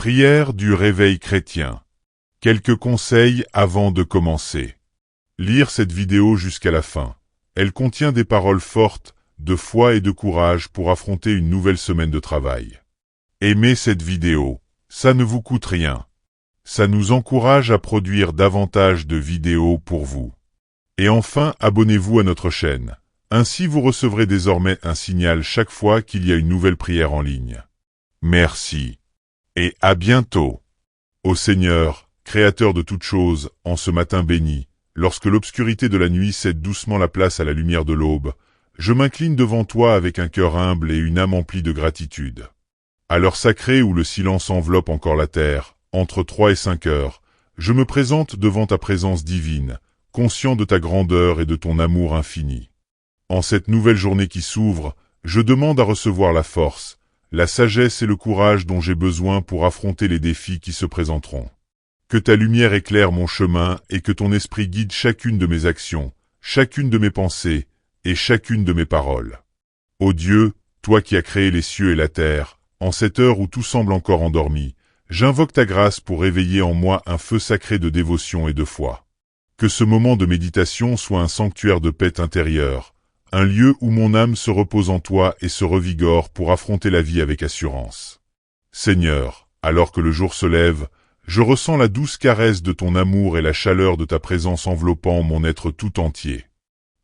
Prière du réveil chrétien. Quelques conseils avant de commencer. Lire cette vidéo jusqu'à la fin. Elle contient des paroles fortes, de foi et de courage pour affronter une nouvelle semaine de travail. Aimez cette vidéo. Ça ne vous coûte rien. Ça nous encourage à produire davantage de vidéos pour vous. Et enfin, abonnez-vous à notre chaîne. Ainsi vous recevrez désormais un signal chaque fois qu'il y a une nouvelle prière en ligne. Merci. Et à bientôt. Ô Seigneur, Créateur de toutes choses, en ce matin béni, lorsque l'obscurité de la nuit cède doucement la place à la lumière de l'aube, je m'incline devant toi avec un cœur humble et une âme emplie de gratitude. À l'heure sacrée où le silence enveloppe encore la terre, entre 3 et 5 heures, je me présente devant ta présence divine, conscient de ta grandeur et de ton amour infini. En cette nouvelle journée qui s'ouvre, je demande à recevoir la force, la sagesse et le courage dont j'ai besoin pour affronter les défis qui se présenteront. Que ta lumière éclaire mon chemin et que ton esprit guide chacune de mes actions, chacune de mes pensées et chacune de mes paroles. Ô Dieu, toi qui as créé les cieux et la terre, en cette heure où tout semble encore endormi, j'invoque ta grâce pour éveiller en moi un feu sacré de dévotion et de foi. Que ce moment de méditation soit un sanctuaire de paix intérieure, un lieu où mon âme se repose en toi et se revigore pour affronter la vie avec assurance. Seigneur, alors que le jour se lève, je ressens la douce caresse de ton amour et la chaleur de ta présence enveloppant mon être tout entier.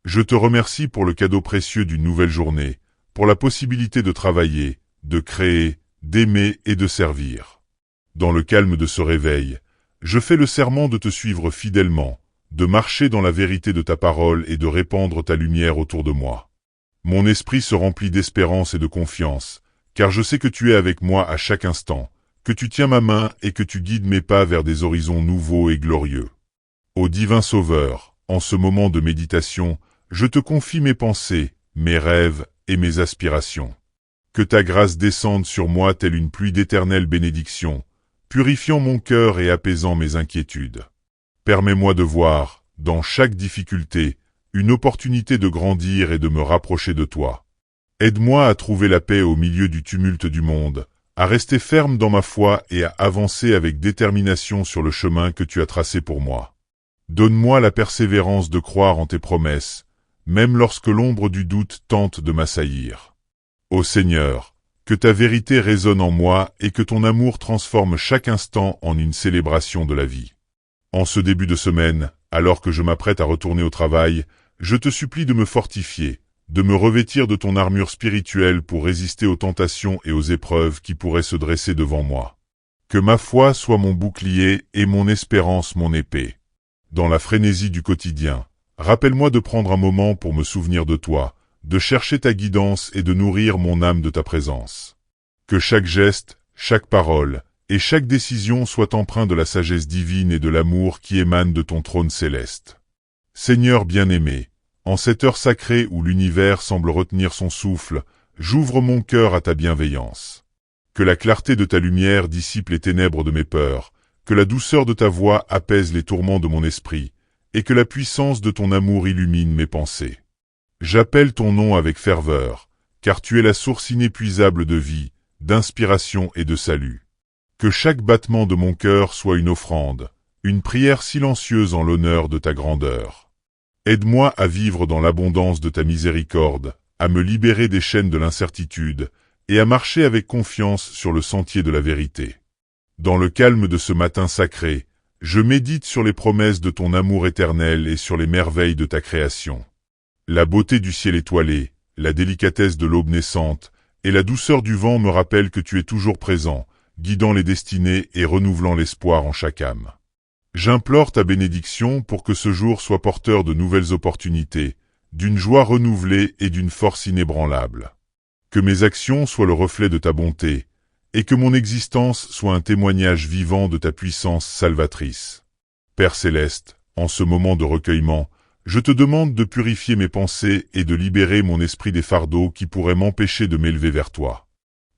Je te remercie pour le cadeau précieux d'une nouvelle journée, pour la possibilité de travailler, de créer, d'aimer et de servir. Dans le calme de ce réveil, je fais le serment de te suivre fidèlement, de marcher dans la vérité de ta parole et de répandre ta lumière autour de moi. Mon esprit se remplit d'espérance et de confiance, car je sais que tu es avec moi à chaque instant, que tu tiens ma main et que tu guides mes pas vers des horizons nouveaux et glorieux. Ô divin Sauveur, en ce moment de méditation, je te confie mes pensées, mes rêves et mes aspirations. Que ta grâce descende sur moi telle une pluie d'éternelle bénédiction, purifiant mon cœur et apaisant mes inquiétudes. Permets-moi de voir, dans chaque difficulté, une opportunité de grandir et de me rapprocher de toi. Aide-moi à trouver la paix au milieu du tumulte du monde, à rester ferme dans ma foi et à avancer avec détermination sur le chemin que tu as tracé pour moi. Donne-moi la persévérance de croire en tes promesses, même lorsque l'ombre du doute tente de m'assaillir. Ô Seigneur, que ta vérité résonne en moi et que ton amour transforme chaque instant en une célébration de la vie. En ce début de semaine, alors que je m'apprête à retourner au travail, je te supplie de me fortifier, de me revêtir de ton armure spirituelle pour résister aux tentations et aux épreuves qui pourraient se dresser devant moi. Que ma foi soit mon bouclier et mon espérance mon épée. Dans la frénésie du quotidien, rappelle-moi de prendre un moment pour me souvenir de toi, de chercher ta guidance et de nourrir mon âme de ta présence. Que chaque geste, chaque parole, et chaque décision soit empreinte de la sagesse divine et de l'amour qui émane de ton trône céleste. Seigneur bien-aimé, en cette heure sacrée où l'univers semble retenir son souffle, j'ouvre mon cœur à ta bienveillance. Que la clarté de ta lumière dissipe les ténèbres de mes peurs, que la douceur de ta voix apaise les tourments de mon esprit, et que la puissance de ton amour illumine mes pensées. J'appelle ton nom avec ferveur, car tu es la source inépuisable de vie, d'inspiration et de salut. Que chaque battement de mon cœur soit une offrande, une prière silencieuse en l'honneur de ta grandeur. Aide-moi à vivre dans l'abondance de ta miséricorde, à me libérer des chaînes de l'incertitude, et à marcher avec confiance sur le sentier de la vérité. Dans le calme de ce matin sacré, je médite sur les promesses de ton amour éternel et sur les merveilles de ta création. La beauté du ciel étoilé, la délicatesse de l'aube naissante, et la douceur du vent me rappellent que tu es toujours présent, guidant les destinées et renouvelant l'espoir en chaque âme. J'implore ta bénédiction pour que ce jour soit porteur de nouvelles opportunités, d'une joie renouvelée et d'une force inébranlable. Que mes actions soient le reflet de ta bonté, et que mon existence soit un témoignage vivant de ta puissance salvatrice. Père céleste, en ce moment de recueillement, je te demande de purifier mes pensées et de libérer mon esprit des fardeaux qui pourraient m'empêcher de m'élever vers toi.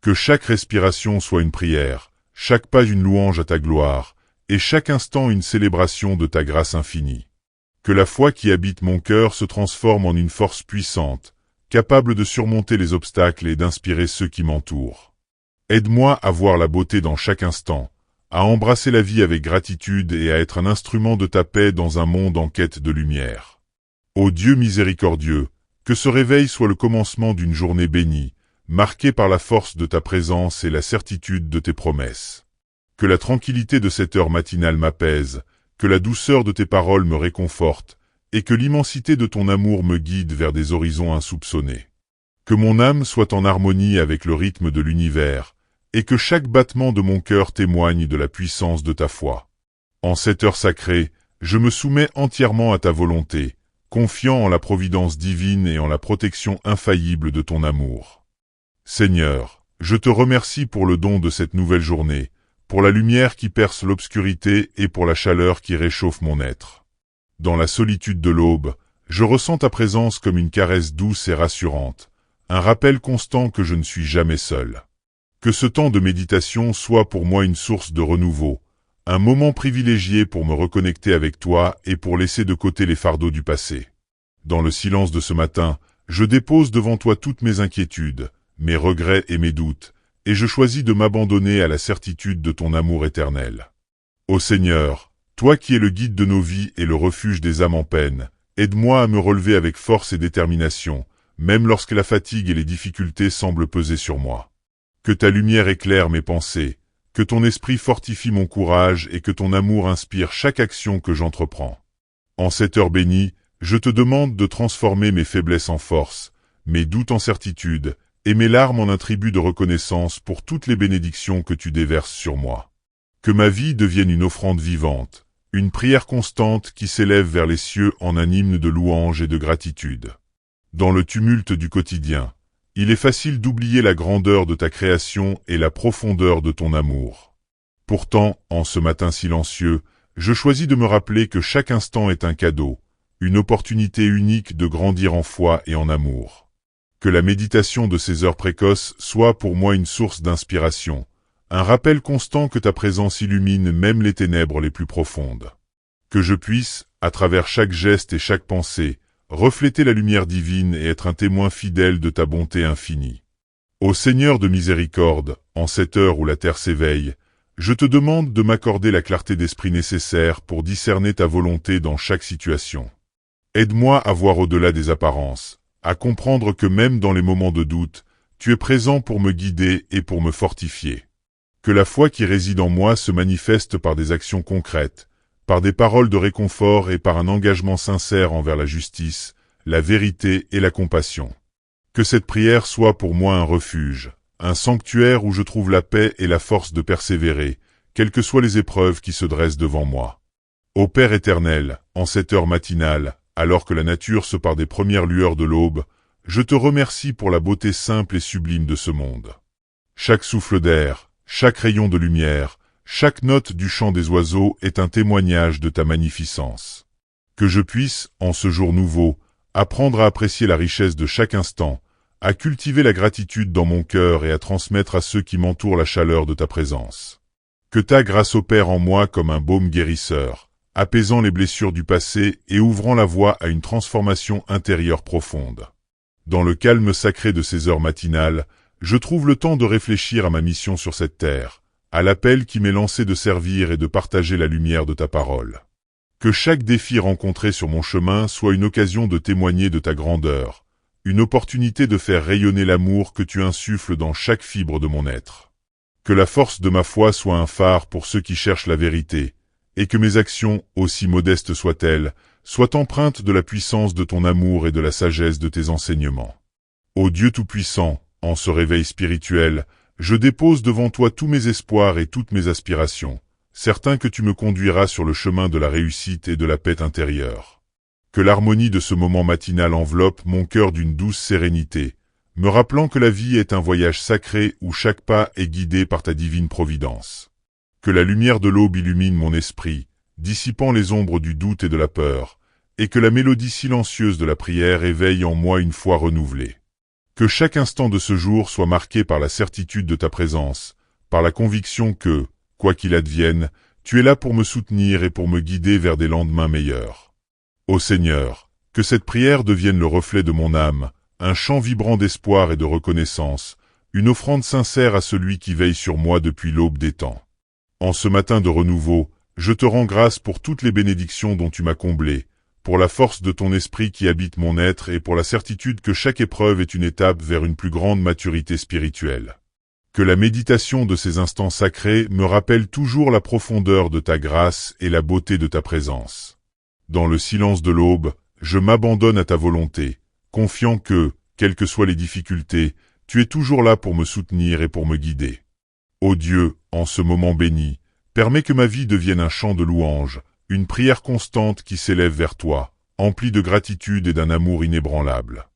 Que chaque respiration soit une prière, chaque pas une louange à ta gloire, et chaque instant une célébration de ta grâce infinie. Que la foi qui habite mon cœur se transforme en une force puissante, capable de surmonter les obstacles et d'inspirer ceux qui m'entourent. Aide-moi à voir la beauté dans chaque instant, à embrasser la vie avec gratitude et à être un instrument de ta paix dans un monde en quête de lumière. Ô Dieu miséricordieux, que ce réveil soit le commencement d'une journée bénie, marquée par la force de ta présence et la certitude de tes promesses. Que la tranquillité de cette heure matinale m'apaise, que la douceur de tes paroles me réconforte, et que l'immensité de ton amour me guide vers des horizons insoupçonnés. Que mon âme soit en harmonie avec le rythme de l'univers, et que chaque battement de mon cœur témoigne de la puissance de ta foi. En cette heure sacrée, je me soumets entièrement à ta volonté, confiant en la providence divine et en la protection infaillible de ton amour. Seigneur, je te remercie pour le don de cette nouvelle journée, pour la lumière qui perce l'obscurité et pour la chaleur qui réchauffe mon être. Dans la solitude de l'aube, je ressens ta présence comme une caresse douce et rassurante, un rappel constant que je ne suis jamais seul. Que ce temps de méditation soit pour moi une source de renouveau, un moment privilégié pour me reconnecter avec toi et pour laisser de côté les fardeaux du passé. Dans le silence de ce matin, je dépose devant toi toutes mes inquiétudes, mes regrets et mes doutes, et je choisis de m'abandonner à la certitude de ton amour éternel. Ô Seigneur, toi qui es le guide de nos vies et le refuge des âmes en peine, aide-moi à me relever avec force et détermination, même lorsque la fatigue et les difficultés semblent peser sur moi. Que ta lumière éclaire mes pensées, que ton esprit fortifie mon courage et que ton amour inspire chaque action que j'entreprends. En cette heure bénie, je te demande de transformer mes faiblesses en force, mes doutes en certitude, et mes larmes en un tribut de reconnaissance pour toutes les bénédictions que tu déverses sur moi. Que ma vie devienne une offrande vivante, une prière constante qui s'élève vers les cieux en un hymne de louange et de gratitude. Dans le tumulte du quotidien, il est facile d'oublier la grandeur de ta création et la profondeur de ton amour. Pourtant, en ce matin silencieux, je choisis de me rappeler que chaque instant est un cadeau, une opportunité unique de grandir en foi et en amour. Que la méditation de ces heures précoces soit pour moi une source d'inspiration, un rappel constant que ta présence illumine même les ténèbres les plus profondes. Que je puisse, à travers chaque geste et chaque pensée, refléter la lumière divine et être un témoin fidèle de ta bonté infinie. Ô Seigneur de miséricorde, en cette heure où la terre s'éveille, je te demande de m'accorder la clarté d'esprit nécessaire pour discerner ta volonté dans chaque situation. Aide-moi à voir au-delà des apparences, à comprendre que même dans les moments de doute, tu es présent pour me guider et pour me fortifier. Que la foi qui réside en moi se manifeste par des actions concrètes, par des paroles de réconfort et par un engagement sincère envers la justice, la vérité et la compassion. Que cette prière soit pour moi un refuge, un sanctuaire où je trouve la paix et la force de persévérer, quelles que soient les épreuves qui se dressent devant moi. Ô Père éternel, en cette heure matinale, alors que la nature se pare des premières lueurs de l'aube, je te remercie pour la beauté simple et sublime de ce monde. Chaque souffle d'air, chaque rayon de lumière, chaque note du chant des oiseaux est un témoignage de ta magnificence. Que je puisse, en ce jour nouveau, apprendre à apprécier la richesse de chaque instant, à cultiver la gratitude dans mon cœur et à transmettre à ceux qui m'entourent la chaleur de ta présence. Que ta grâce opère en moi comme un baume guérisseur, apaisant les blessures du passé et ouvrant la voie à une transformation intérieure profonde. Dans le calme sacré de ces heures matinales, je trouve le temps de réfléchir à ma mission sur cette terre, à l'appel qui m'est lancé de servir et de partager la lumière de ta parole. Que chaque défi rencontré sur mon chemin soit une occasion de témoigner de ta grandeur, une opportunité de faire rayonner l'amour que tu insuffles dans chaque fibre de mon être. Que la force de ma foi soit un phare pour ceux qui cherchent la vérité, et que mes actions, aussi modestes soient-elles, soient empreintes de la puissance de ton amour et de la sagesse de tes enseignements. Ô Dieu Tout-Puissant, en ce réveil spirituel, je dépose devant toi tous mes espoirs et toutes mes aspirations, certain que tu me conduiras sur le chemin de la réussite et de la paix intérieure. Que l'harmonie de ce moment matinal enveloppe mon cœur d'une douce sérénité, me rappelant que la vie est un voyage sacré où chaque pas est guidé par ta divine providence. Que la lumière de l'aube illumine mon esprit, dissipant les ombres du doute et de la peur, et que la mélodie silencieuse de la prière éveille en moi une foi renouvelée. Que chaque instant de ce jour soit marqué par la certitude de ta présence, par la conviction que, quoi qu'il advienne, tu es là pour me soutenir et pour me guider vers des lendemains meilleurs. Ô Seigneur, que cette prière devienne le reflet de mon âme, un chant vibrant d'espoir et de reconnaissance, une offrande sincère à celui qui veille sur moi depuis l'aube des temps. En ce matin de renouveau, je te rends grâce pour toutes les bénédictions dont tu m'as comblé, pour la force de ton esprit qui habite mon être et pour la certitude que chaque épreuve est une étape vers une plus grande maturité spirituelle. Que la méditation de ces instants sacrés me rappelle toujours la profondeur de ta grâce et la beauté de ta présence. Dans le silence de l'aube, je m'abandonne à ta volonté, confiant que, quelles que soient les difficultés, tu es toujours là pour me soutenir et pour me guider. Ô Dieu, en ce moment béni, permets que ma vie devienne un chant de louange, une prière constante qui s'élève vers toi, emplie de gratitude et d'un amour inébranlable.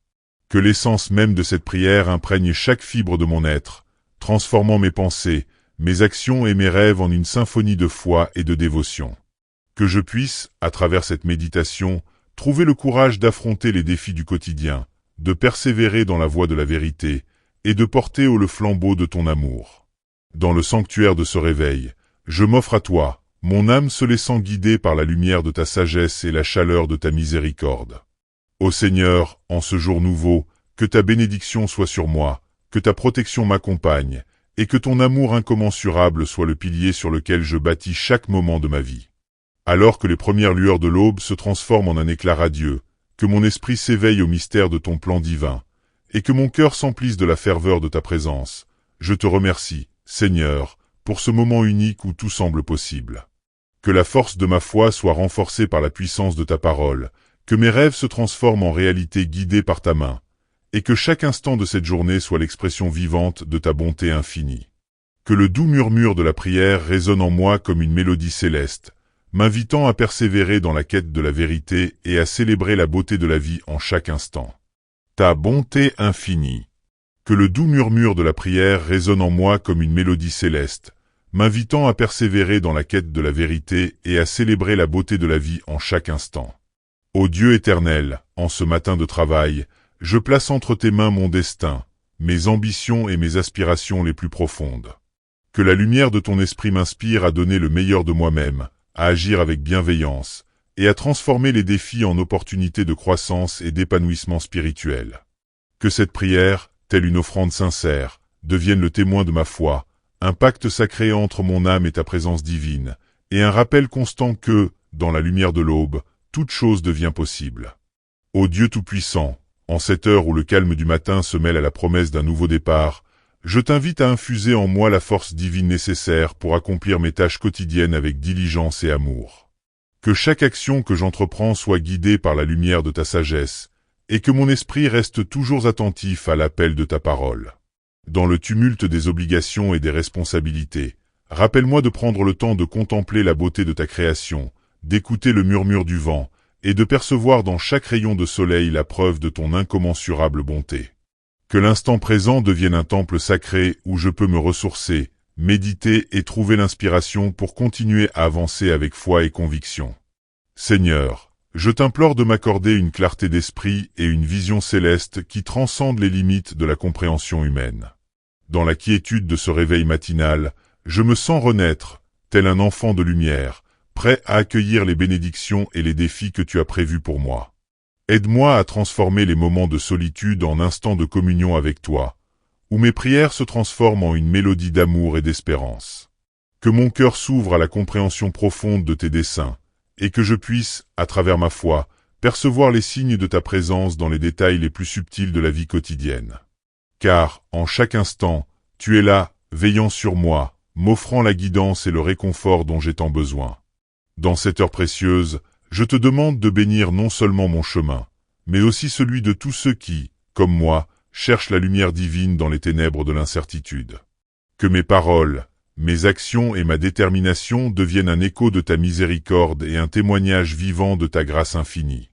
Que l'essence même de cette prière imprègne chaque fibre de mon être, transformant mes pensées, mes actions et mes rêves en une symphonie de foi et de dévotion. Que je puisse, à travers cette méditation, trouver le courage d'affronter les défis du quotidien, de persévérer dans la voie de la vérité, et de porter haut le flambeau de ton amour. Dans le sanctuaire de ce réveil, je m'offre à toi, mon âme se laissant guider par la lumière de ta sagesse et la chaleur de ta miséricorde. Ô Seigneur, en ce jour nouveau, que ta bénédiction soit sur moi, que ta protection m'accompagne, et que ton amour incommensurable soit le pilier sur lequel je bâtis chaque moment de ma vie. Alors que les premières lueurs de l'aube se transforment en un éclat radieux, que mon esprit s'éveille au mystère de ton plan divin, et que mon cœur s'emplisse de la ferveur de ta présence, je te remercie, Seigneur, pour ce moment unique où tout semble possible. Que la force de ma foi soit renforcée par la puissance de ta parole, que mes rêves se transforment en réalité guidés par ta main, et que chaque instant de cette journée soit l'expression vivante de ta bonté infinie. Que le doux murmure de la prière résonne en moi comme une mélodie céleste, m'invitant à persévérer dans la quête de la vérité et à célébrer la beauté de la vie en chaque instant. Ta bonté infinie. Que le doux murmure de la prière résonne en moi comme une mélodie céleste, m'invitant à persévérer dans la quête de la vérité et à célébrer la beauté de la vie en chaque instant. Ô Dieu éternel, en ce matin de travail, je place entre tes mains mon destin, mes ambitions et mes aspirations les plus profondes. Que la lumière de ton esprit m'inspire à donner le meilleur de moi-même, à agir avec bienveillance, et à transformer les défis en opportunités de croissance et d'épanouissement spirituel. Que cette prière, telle une offrande sincère, devienne le témoin de ma foi, un pacte sacré entre mon âme et ta présence divine, et un rappel constant que, dans la lumière de l'aube, toute chose devient possible. Ô Dieu Tout-Puissant, en cette heure où le calme du matin se mêle à la promesse d'un nouveau départ, je t'invite à infuser en moi la force divine nécessaire pour accomplir mes tâches quotidiennes avec diligence et amour. Que chaque action que j'entreprends soit guidée par la lumière de ta sagesse, et que mon esprit reste toujours attentif à l'appel de ta parole. Dans le tumulte des obligations et des responsabilités, rappelle-moi de prendre le temps de contempler la beauté de ta création, d'écouter le murmure du vent, et de percevoir dans chaque rayon de soleil la preuve de ton incommensurable bonté. Que l'instant présent devienne un temple sacré où je peux me ressourcer, méditer et trouver l'inspiration pour continuer à avancer avec foi et conviction. Seigneur, je t'implore de m'accorder une clarté d'esprit et une vision céleste qui transcende les limites de la compréhension humaine. Dans la quiétude de ce réveil matinal, je me sens renaître, tel un enfant de lumière, prêt à accueillir les bénédictions et les défis que tu as prévus pour moi. Aide-moi à transformer les moments de solitude en instants de communion avec toi, où mes prières se transforment en une mélodie d'amour et d'espérance. Que mon cœur s'ouvre à la compréhension profonde de tes desseins, et que je puisse, à travers ma foi, percevoir les signes de ta présence dans les détails les plus subtils de la vie quotidienne. Car, en chaque instant, tu es là, veillant sur moi, m'offrant la guidance et le réconfort dont j'ai tant besoin. Dans cette heure précieuse, je te demande de bénir non seulement mon chemin, mais aussi celui de tous ceux qui, comme moi, cherchent la lumière divine dans les ténèbres de l'incertitude. Que mes paroles, mes actions et ma détermination deviennent un écho de ta miséricorde et un témoignage vivant de ta grâce infinie.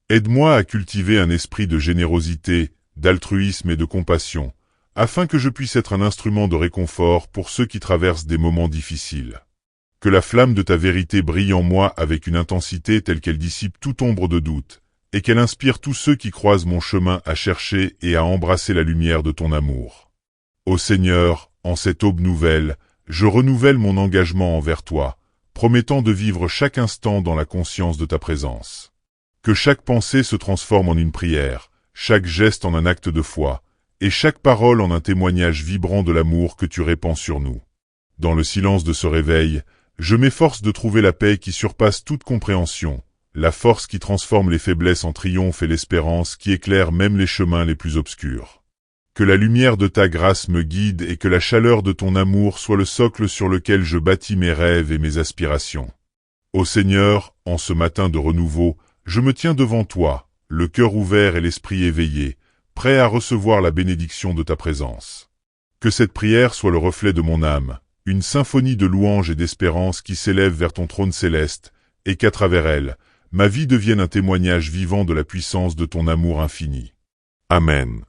Aide-moi à cultiver un esprit de générosité, d'altruisme et de compassion, afin que je puisse être un instrument de réconfort pour ceux qui traversent des moments difficiles. Que la flamme de ta vérité brille en moi avec une intensité telle qu'elle dissipe toute ombre de doute, et qu'elle inspire tous ceux qui croisent mon chemin à chercher et à embrasser la lumière de ton amour. Ô Seigneur, en cette aube nouvelle, je renouvelle mon engagement envers toi, promettant de vivre chaque instant dans la conscience de ta présence. Que chaque pensée se transforme en une prière, chaque geste en un acte de foi, et chaque parole en un témoignage vibrant de l'amour que tu répands sur nous. Dans le silence de ce réveil, je m'efforce de trouver la paix qui surpasse toute compréhension, la force qui transforme les faiblesses en triomphe et l'espérance qui éclaire même les chemins les plus obscurs. Que la lumière de ta grâce me guide et que la chaleur de ton amour soit le socle sur lequel je bâtis mes rêves et mes aspirations. Ô Seigneur, en ce matin de renouveau, je me tiens devant toi, le cœur ouvert et l'esprit éveillé, prêt à recevoir la bénédiction de ta présence. Que cette prière soit le reflet de mon âme, une symphonie de louanges et d'espérance qui s'élève vers ton trône céleste, et qu'à travers elle, ma vie devienne un témoignage vivant de la puissance de ton amour infini. Amen.